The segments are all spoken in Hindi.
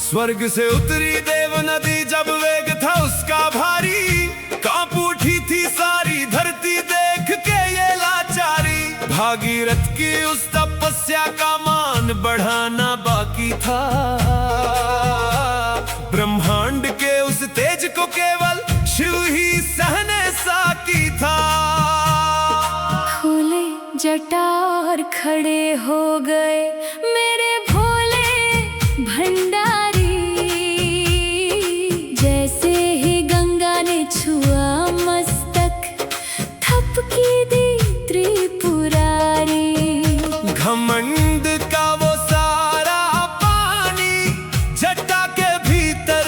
स्वर्ग से उतरी देव नदी जब वेग था उसका भारी, कांप उठी थी सारी धरती देख के ये लाचारी। भागीरथ की उस तपस्या का मान बढ़ाना बाकी था, ब्रह्मांड के उस तेज को केवल शिव ही सहने साकी था। खोले जटा और खड़े हो गए मेरे भोले भंडारी, जैसे ही गंगा ने छुआ मस्तक थपकी दी त्रिपुरारी। घमंड का वो सारा पानी जटा के भीतर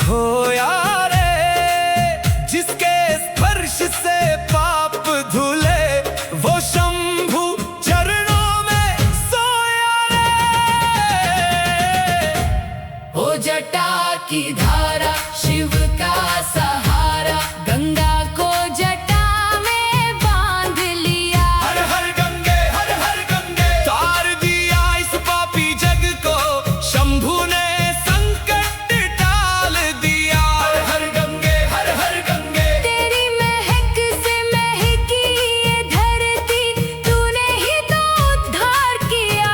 खोया रे, जिसके स्पर्श से पाप धुले वो शंभु चरणों में सोया रे। ओ जटा की धारा शिव का सहारा, गंगा को जटा में बांध लिया। हर हर गंगे हर हर गंगे, तार दिया इस पापी जग को शंभु ने संकट टाल दिया। हर हर गंगे हर हर गंगे, तेरी महक से महकी ये धरती, तूने ही तो उद्धार किया।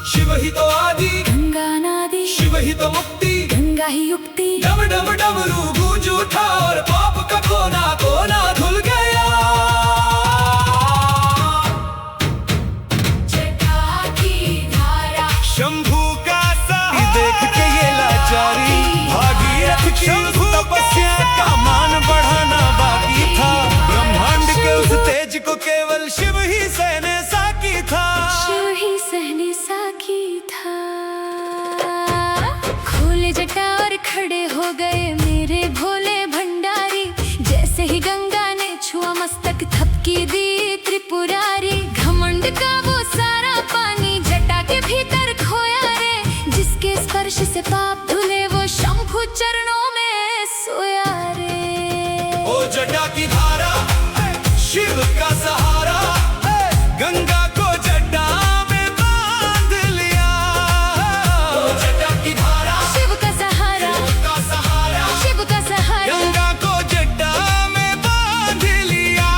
शिव ही तो आदि गंगा नादी, शिव ही तो मुक्ति, गंगा ही युक्ति। डम डम डमरू गूंज उठा और पाप का कोना कोना धुल गया। जटा की धारा शंभू का सहारा देख के ये लाचारी, भागीरथ की उस तपस्या का मान बढ़ाना बाकी था, ब्रह्मांड के उस तेज को केवल शिव ही सहने साकी था। शिव ही सहने साकी था। खोले जटा और खड़े हो गए मेरे भोले भंडारी, जैसे ही गंगा ने छुआ मस्तक थपकी दी त्रिपुरारी। घमंड का वो सारा पानी जटा के भीतर खोया रे, जिसके स्पर्श से पाप धुले वो शंभु चरणों में सोया रे। ओ जटा की धारा शिव का सहारा, गंगा को जटा में बांध लिया। ओ जटा की धारा शिव का सहारा, का सहारा, शिव का सहारा। गंगा को जटा में बांध लिया।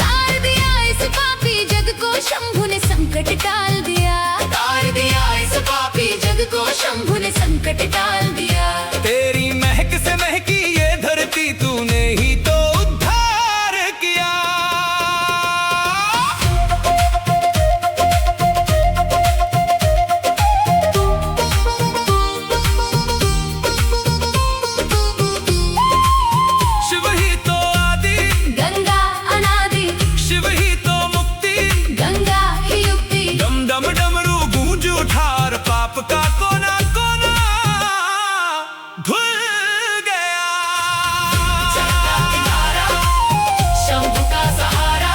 तार दिया इस पापी जग को शंभु ने संकट टाल दिया। तार दिया इस पापी जग को शंभु ने संकट टाल दिया। तेरी महक से महकी ये धरती तूने ही तो उद्धार किया। शिव ही तो आदि, गंगा अनादि, शिव ही तो मुक्ति, गंगा ही युक्ति। डम डम डमरू गूंज उठा और पाप का कोना कोना धुल गया। शंभु का सहारा,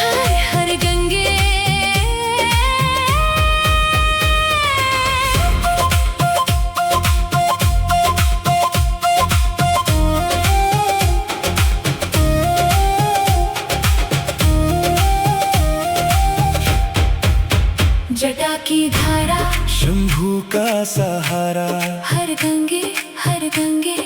हर हर गंगे। जटा की धारा शंभू का सहारा, हर गंगे हर गंगे।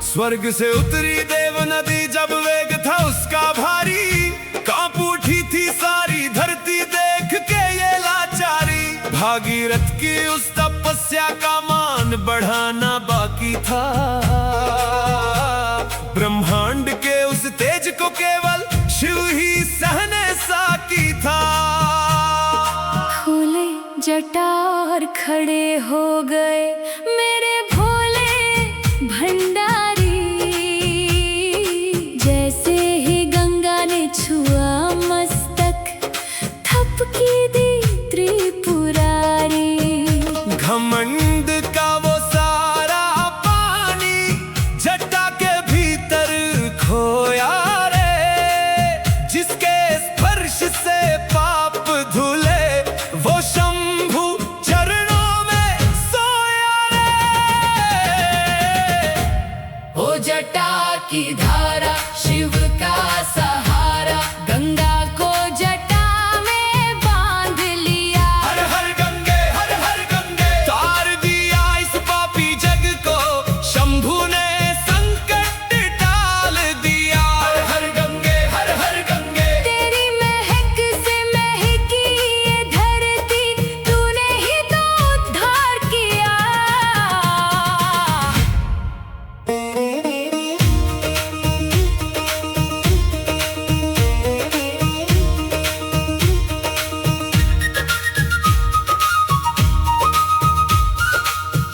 स्वर्ग से उतरी देव नदी जब वेग था उसका भारी, कांप उठी थी सारी धरती देख के ये लाचारी। भागीरथ की उस तपस्या का मान बढ़ाना बाकी था, ब्रह्मांड के उस जटा और खड़े हो गए मेरे भोले भंडारी। जैसे ही गंगा ने छुआ मस्तक, थपकी दी त्रिपुरारी। घमंड का वो सारा पानी जटा के भीतर खोया रे, जिसके स्पर्श से पाप धुले वो शंभु चरणों में सोया रे। ओ जटा की धारा शिव का सहारा, गंगा को जटा में बांध लिया। हर हर गंगे हर हर गंगे, तार दिया इस पापी जग को, शंभु ने संकट टाल दिया। हर हर गंगे हर हर गंगे, तेरी महक से महकी ये धरती, तूने ही तो उद्धार किया।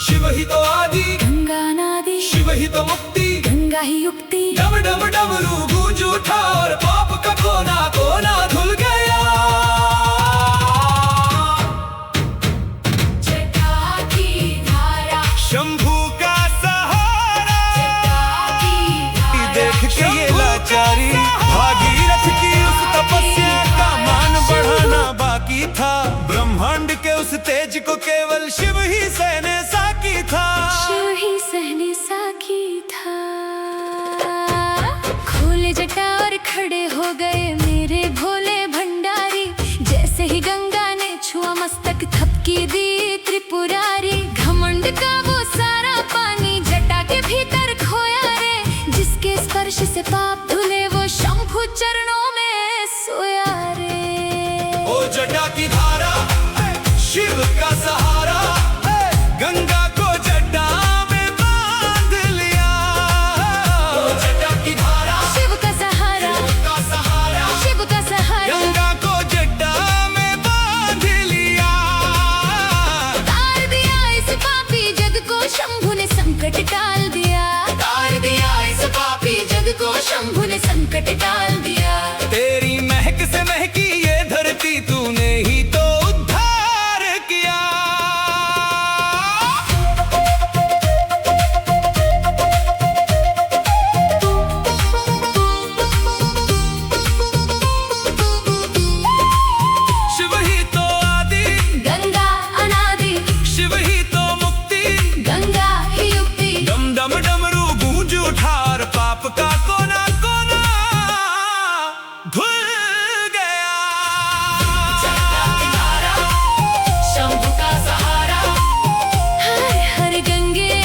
शिव ही तो आदि, गंगा नादी, शिव ही तो मुक्ति, गंगा ही युक्ति। डम डम डमरू गूंज उठा और पाप का कोना कोना धुल गया। जटा की धारा, शंभु का सहारा, जटा की धारा, देख के ये लाचारी, भागीरथ की उस तपस्या का मान बढ़ाना बाकी था। ब्रह्मांड के उस तेज को केवल शिव ही सहने साकी था। शिव ही सहने साकी था। खोले जटा और खड़े हो गए मेरे भोले भंडारी। जैसे ही गंगा ने छुआ मस्तक, थपकी दी त्रिपुरारी। घमंड का वो सारा पानी जटा के भीतर खोया रे, जिसके स्पर्श से पाप धुले वो शंभु चरणों में सोया रे। ओ जटा की धारा, शिव का सहारा, गंगा को जटा में बांध लिया। ओ जटा की धारा, शिव का सहारा, का सहारा, शिव का सहारा, गंगा को जटा में बांध लिया। तार दिया इस पापी जग को, शंभु ने संकट टाल दिया। तार दिया इस पापी जग को, शंभु ने संकट टाल दिया। तेरी महक से महकी ये धरती, तूने ही तो उद्धार किया। शिव ही तो आदि, गंगा अनादि, शिव ही तो मुक्ति, गंगा ही युक्ति। डम डम डमरू गूंज उठा और पाप का कोना कोना धुल गया। शंभु का सहारा, हर हर गंगे।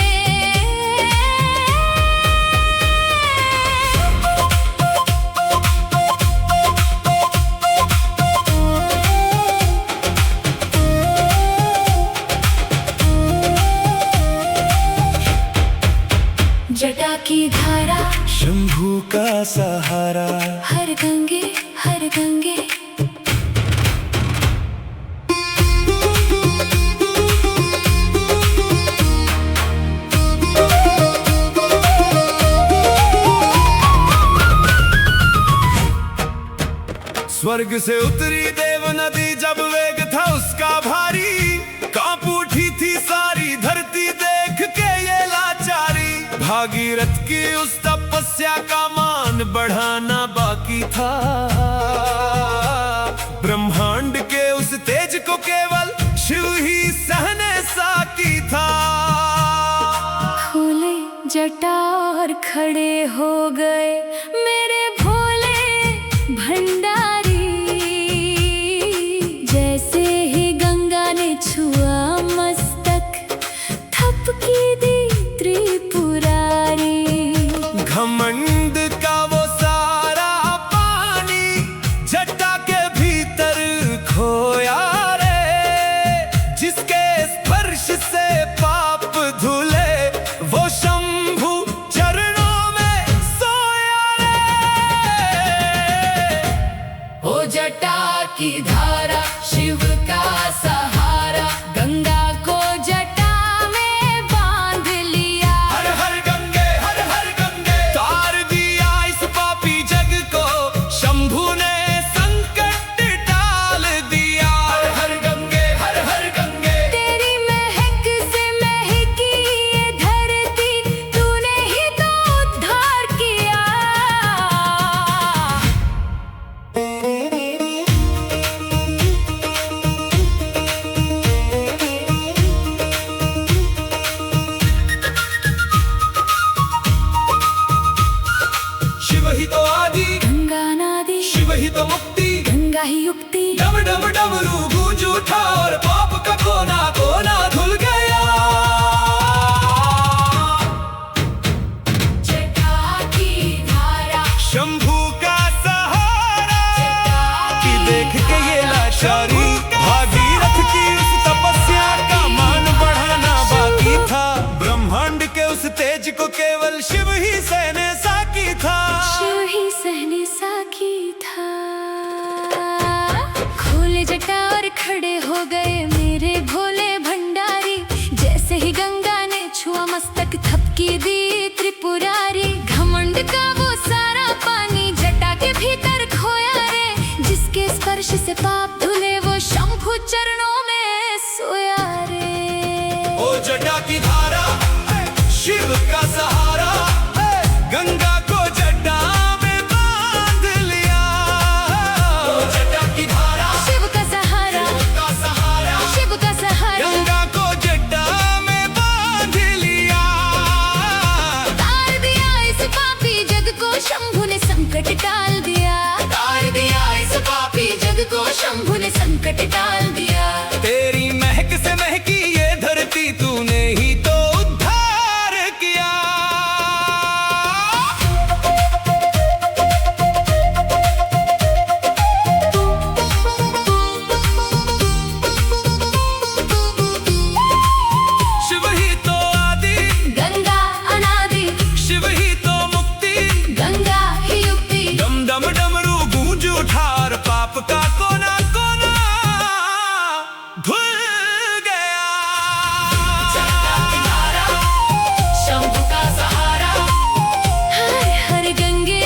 जटा की धारा, शंभु का सहारा, हर गंगे हर गंगे। स्वर्ग से उतरी देव नदी, जब वेग था उसका भारी, कांप उठी थी सारी धरती देख के ये लाचारी। भागीरथ की उस तपस्या का मान बढ़ाना बाकी था। ब्रह्मांड के उस तेज को केवल शिव ही सहने साकी था। खोले जटा और खड़े हो गए मेरे भोले भंडारी। जैसे ही गंगा ने छुआ मस्तक, थपकी दी त्रिपुरारी। घमंड का वो सारा पानी जटा के भीतर खोया रे, जिसके स्पर्श से पाप धुले वो शंभु चरणों में सोया रे। ओ जटा की धारा, शिव का सहारा, ही युक्ति। डम डम डमरू गूंज उठा और पाप का कोना कोना धुल गया। जटा की धारा शंभू का सहारा कि देख के ये लाचारी, भागीरथ की उस तपस्या का मान बढ़ाना बाकी था। ब्रह्मांड के उस तेज को केवल शिव ही सहने साकी था। शिव ही सहने साकी था। खोले जटा और खड़े हो गए मेरे भोले भंडारी। जैसे ही गंगा ने छुआ मस्तक थपकी दी त्रिपुरारी। घमंड का वो सारा पानी जटा के भीतर खोया रे। जिसके स्पर्श से पाप धुले वो शंभु चरणों में सोया रे। ओ जटा की धारा शिव का सहारा, गंगा को जटा में बांध लिया। ओ जटा की धारा शिव का सहारा, का सहारा, शिव का सहारा। गंगा को जटा में बांध लिया। तार दिया इस पापी जग को शंभु ने संकट टाल दिया। तार दिया इस पापी जग को शंभु ने संकट टाल दिया। तेरी महक से महकी ये धरती तूने ही तो उद्धार किया। शिव ही तो आदि, गंगा अनादि, शिव ही तो मुक्ति, गंगा ही युक्ति। डम डम डमरू गूंज उठा और पाप का कोना कोना धुल गया। शंभु का सहारा, हर हर गंगे।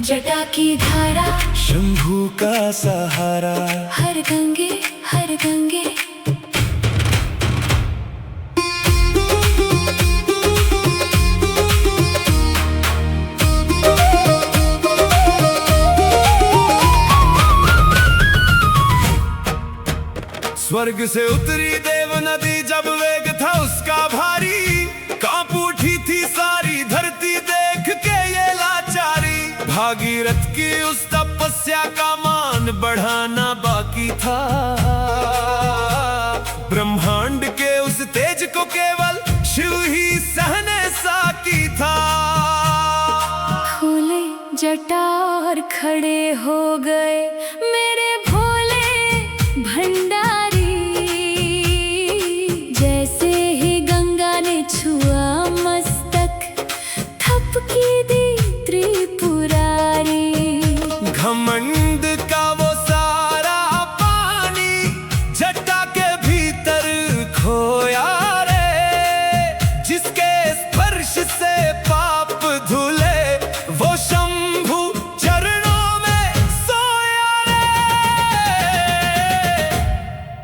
जटा की धारा, शंभू का सहारा, हर गंगे हर गंगे। स्वर्ग से उतरी देव नदी जब वेग था उसका भारी। कांप उठी थी सारी धरती देख के ये लाचारी। भागीरथ की उस तपस्या का मान बढ़ाना बाकी था। ब्रह्मांड के उस तेज को केवल शिव ही सहने साकी था। खोले जटा और खड़े हो गए मेरे भोले भंडारी। जैसे ही गंगा ने छुआ मस्तक थपकी दी त्रिपुरारी। घमंड का वो सारा पानी जटा के भीतर खोया रे। जिसके स्पर्श से पाप धुले वो शंभु चरणों में सोया रे।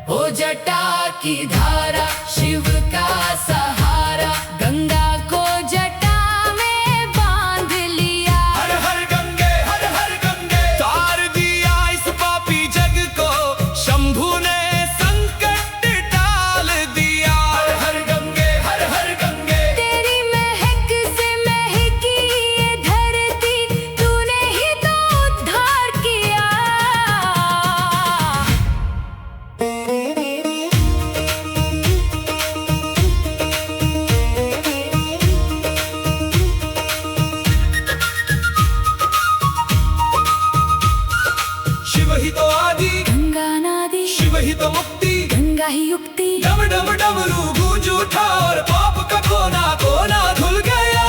ओ जटा की धारा, शिव का सहारा, गंगा को जटा में बांध लिया। हर हर गंगे, हर हर गंगे। तार दिया इस पापी जग को शंभु ने संकट टाल दिया। हर हर गंगे, हर हर गंगे। तेरी महक से महकी ये धरती तूने ही तो उद्धार किया। शिव ही तो आदि, गंगा नादी, शिव ही तो मुक्ति, गंगा ही युक्ति। डम डम डमरू गूंज उठा और पाप का कोना कोना धुल गया।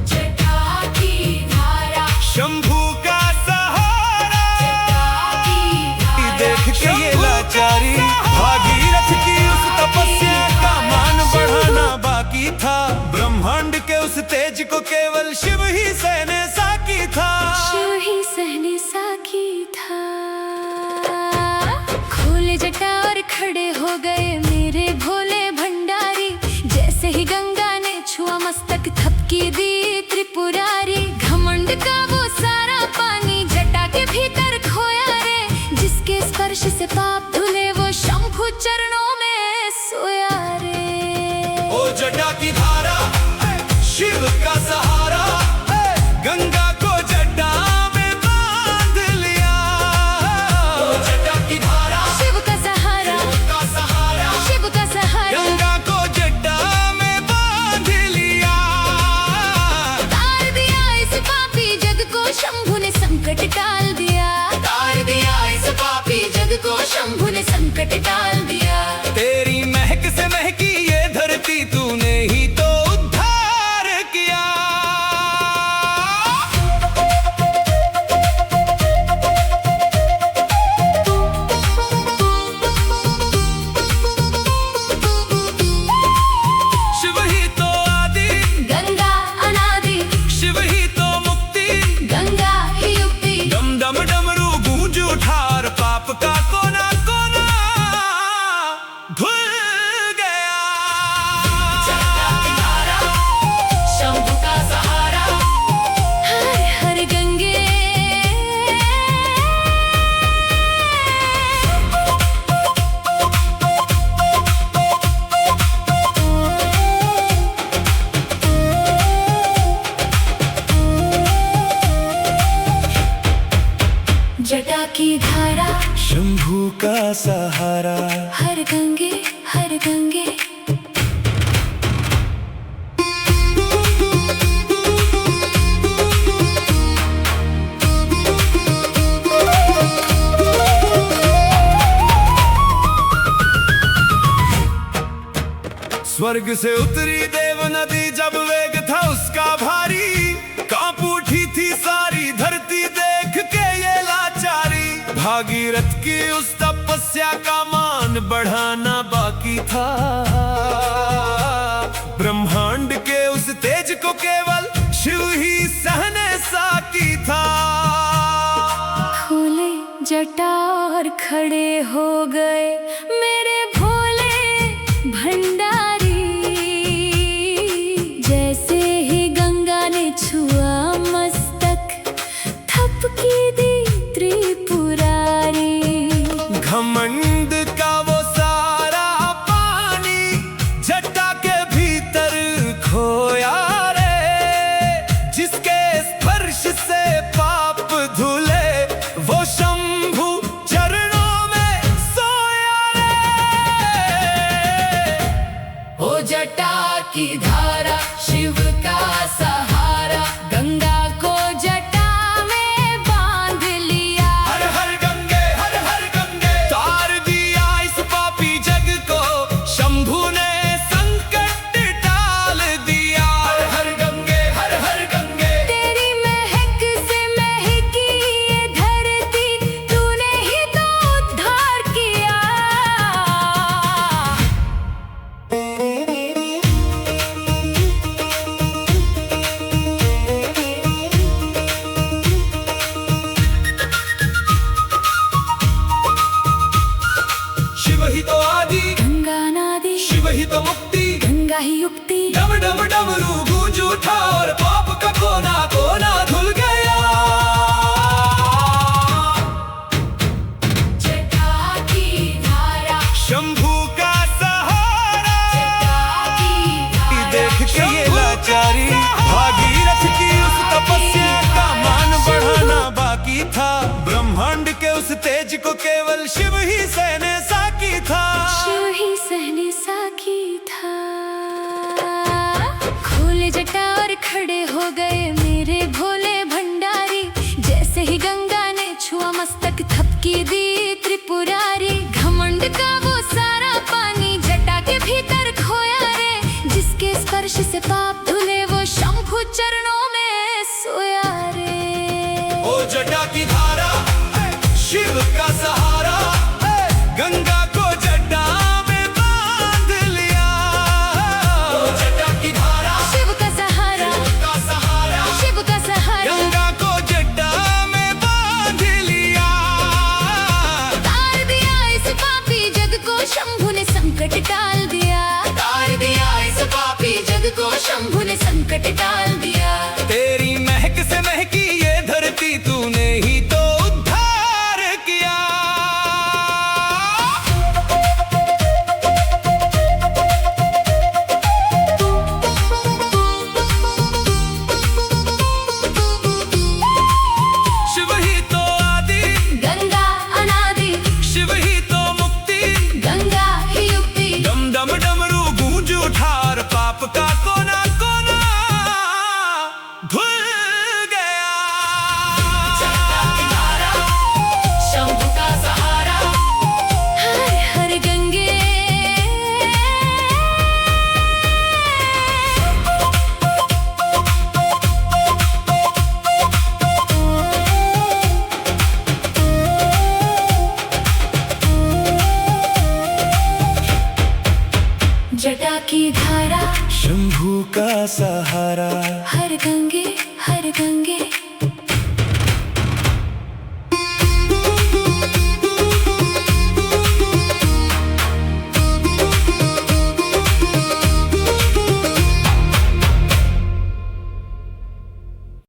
जटा की धारा, शंभू का सहारा जटा की धारा। देख के ये लाचारी। भागीरथ की उस तपस्या का मान बढ़ाना बाकी था। ब्रह्मांड के उस तेज को केवल शिव ही सहने साकी था। शिव ही सहने साकी था। खोले जटा और खड़े हो गए मेरे भोले भंडारी। जैसे ही गंगा ने छुआ मस्तक थपकी दी त्रिपुरारी। घमंड से पाप धुले वो शंभु चरणों में सोया रे। ओ जटा की धारा शिव का सहारा, गंगा को जटा में बांध लिया। ओ जटा की धारा शिव का सहारा, का सहारा, शिव का सहारा, गंगा को जटा में बांध लिया। तार दिया इस पापी जग को शंभु ने संकट टाल दिया। तार दिया इस पापी जग को शंभु ने संकट टाल दिया। तेरी महक से महकी ये धरती तूने ही तो उद्धार किया। शिव ही तो आदि, गंगा अनादि, शिव ही तो मुक्ति, गंगा ही युक्ति। डम डम डमरू गूंज उठा और पाप का कोना कोना धुल गया। शंभु का सहारा, हर हर गंगे। जटा की धारा, शंभू का सहारा, हर गंगे हर गंगे। स्वर्ग से उतरी देव नदी जब वेग था उसका भारी, कांप उठी थी सारी धरती देख के ये लाचारी। भागीरथ की उस तपस्या का मान बढ़ाना बाकी था, ब्रह्मांड के उस तेज को केवल शिव ही सहने साकी था। खोले जटा और खड़े हो गए मेरे भोले भंडारी। जैसे ही गंगा ने छुआ मस्तक थपकी दी त्रिपुरारी। घमंड का वो सारा पानी जटा के भीतर खोया रे, जिसके स्पर्श से पाप धुले वो शंभु चरणों में सोया रे। ओ जटा की धारा, शिव का सहारा, गंगा को जटा में बांध लिया। हर हर गंगे, हर हर गंगे। तार दिया इस पापी जग को शंभु ने संकट टाल दिया। हर हर गंगे, हर हर गंगे। तेरी महक से महकी ये धरती तूने ही तो उद्धार किया। शिव ही तो आदि, गंगा नादी, शिव ही तो मुक्ति, गंगा ही युक्ति। डम डम डमरू गूंज उठा और पाप का कोना कोना धुल गया। जटा की धारा, शंभू का सहारा, जटा की धारा, देख के ये लाचारी। भागीरथ की उस तपस्या का मान बढ़ाना बाकी था, ब्रह्मांड के उस तेज को केवल शिव ही सहने साकी था। शिव ही सहने साकी था। खोले जटा और खड़े हो गए मेरे भोले भंडारी। जैसे ही गंगा ने छुआ मस्तक थपकी दी त्रिपुरारी। घमंड का वो सारा पानी जटा के भीतर खोया रे, जिसके स्पर्श से पाप धुले वो शंभु चरणों में सोया रे। ओ जटा की धारा, शिव का सहारा, गंगा को जटा में बांध लिया। ओ जटा की धारा, शिव का सहारा, का सहारा, शिव का सहारा, गंगा को जटा में बांध लिया। तार दिया इस पापी जग को शंभु ने संकट टाल दिया। तार दिया इस पापी जग को शंभु ने संकट टाल दिया। तेरी महक से महकी ये धरती तूने ही तो उद्धार किया। जटा की धारा, शंभू का सहारा। हर गंगे